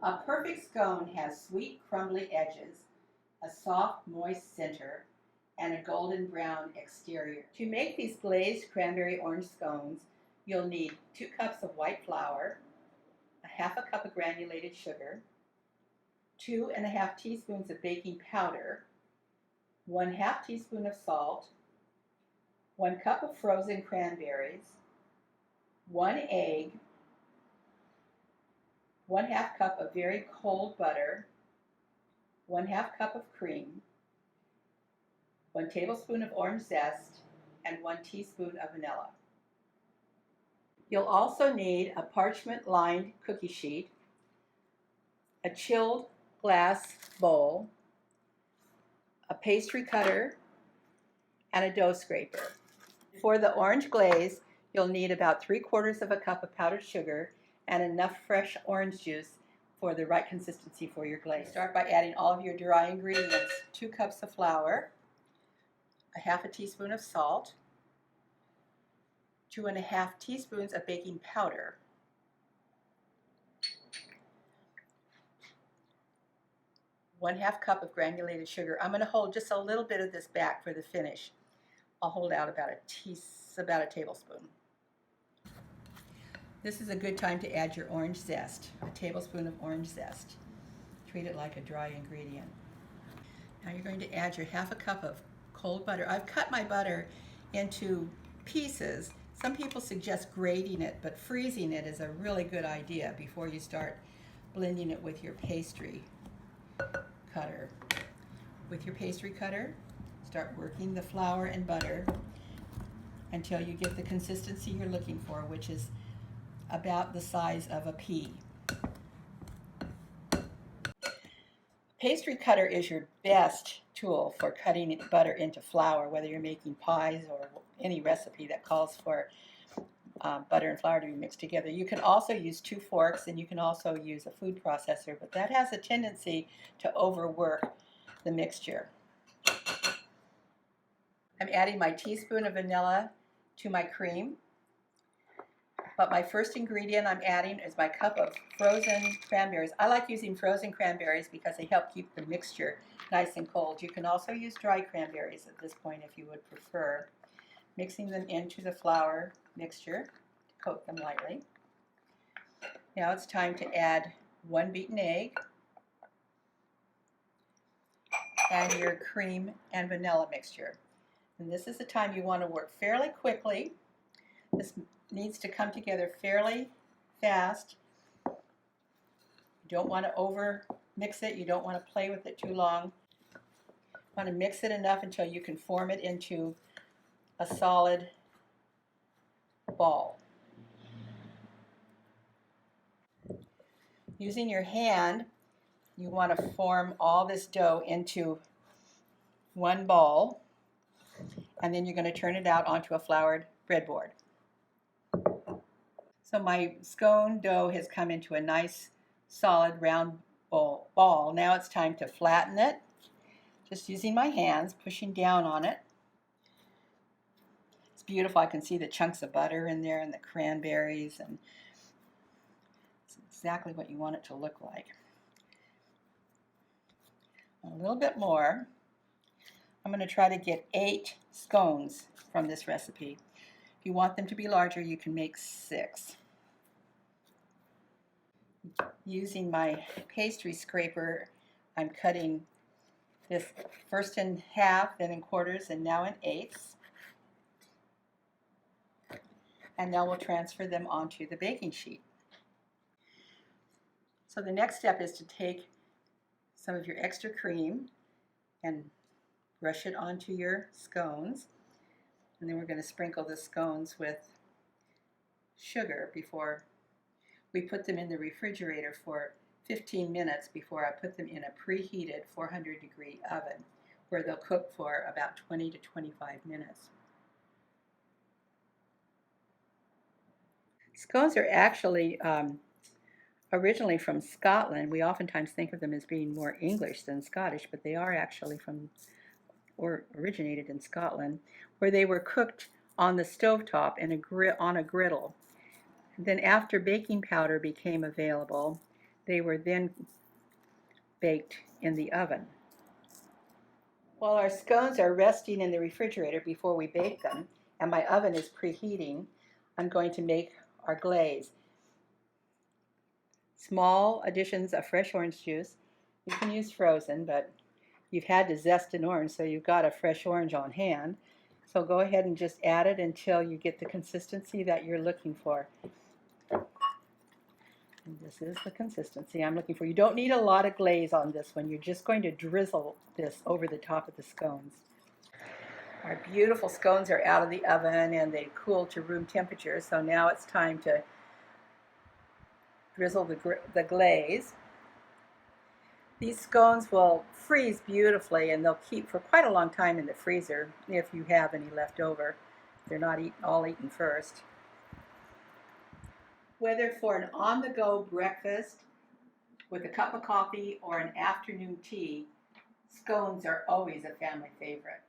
A perfect scone has sweet, crumbly edges, a soft, moist center, and a golden brown exterior. To make these glazed cranberry orange scones, you'll need 2 cups of white flour, a half a cup of granulated sugar, 2½ teaspoons of baking powder, 1/2 teaspoon of salt, 1 cup of frozen cranberries, 1 egg, 1/2 cup of very cold butter, 1/2 cup of cream, 1 tablespoon of orange zest, and 1 teaspoon of vanilla. You'll also need a parchment-lined cookie sheet, a chilled glass bowl, a pastry cutter, and a dough scraper. For the orange glaze, you'll need about 3/4 of a cup of powdered sugar and enough fresh orange juice for the right consistency for your glaze. Start by adding all of your dry ingredients: 2 cups of flour, a half a teaspoon of salt, 2½ teaspoons of baking powder, 1/2 cup of granulated sugar. I'm going to hold just a little bit of this back for the finish. I'll hold out about a tablespoon. This is a good time to add your orange zest, a tablespoon of orange zest. Treat it like a dry ingredient. Now you're going to add your half a cup of cold butter. I've cut my butter into pieces. Some people suggest grating it, but freezing it is a really good idea before you start blending it with your pastry cutter. With your pastry cutter, start working the flour and butter until you get the consistency you're looking for, which is about the size of a pea. Pastry cutter is your best tool for cutting butter into flour, whether you're making pies or any recipe that calls for butter and flour to be mixed together. You can also use 2 forks, and you can also use a food processor, but that has a tendency to overwork the mixture. I'm adding my teaspoon of vanilla to my cream. But my first ingredient I'm adding is my cup of frozen cranberries. I like using frozen cranberries because they help keep the mixture nice and cold. You can also use dry cranberries at this point if you would prefer. Mixing them into the flour mixture to coat them lightly. Now it's time to add 1 beaten egg and your cream and vanilla mixture. And this is the time you want to work fairly quickly. This needs to come together fairly fast. You don't want to over mix it. You don't want to play with it too long. You want to mix it enough until you can form it into a solid ball. Using your hand, you want to form all this dough into one ball, and then you're going to turn it out onto a floured breadboard. So my scone dough has come into a nice solid round ball. Now it's time to flatten it, just using my hands, pushing down on it. It's beautiful. I can see the chunks of butter in there and the cranberries, and it's exactly what you want it to look like. A little bit more. I'm going to try to get 8 scones from this recipe. If you want them to be larger, you can make 6. Using my pastry scraper, I'm cutting this first in half, then in quarters, and now in eighths. And now we'll transfer them onto the baking sheet. So the next step is to take some of your extra cream and brush it onto your scones. And then we're going to sprinkle the scones with sugar before we put them in the refrigerator for 15 minutes before I put them in a preheated 400-degree oven, where they'll cook for about 20 to 25 minutes. Scones are actually originally from Scotland. We oftentimes think of them as being more English than Scottish, but they are actually or originated in Scotland, where they were cooked on the stovetop on a griddle. Then after baking powder became available, They were then baked in the oven. While our scones are resting in the refrigerator before we bake them, and my oven is preheating, I'm going to make our glaze. Small additions of fresh orange juice. You can use frozen, but you've had to zest an orange, so you've got a fresh orange on hand. So go ahead and just add it until you get the consistency that you're looking for. And this is the consistency I'm looking for. You don't need a lot of glaze on this one. You're just going to drizzle this over the top of the scones. Our beautiful scones are out of the oven and they cooled to room temperature, so now it's time to drizzle the glaze. These scones will freeze beautifully and they'll keep for quite a long time in the freezer if you have any left over. They're not all eaten first. Whether for an on-the-go breakfast with a cup of coffee or an afternoon tea, scones are always a family favorite.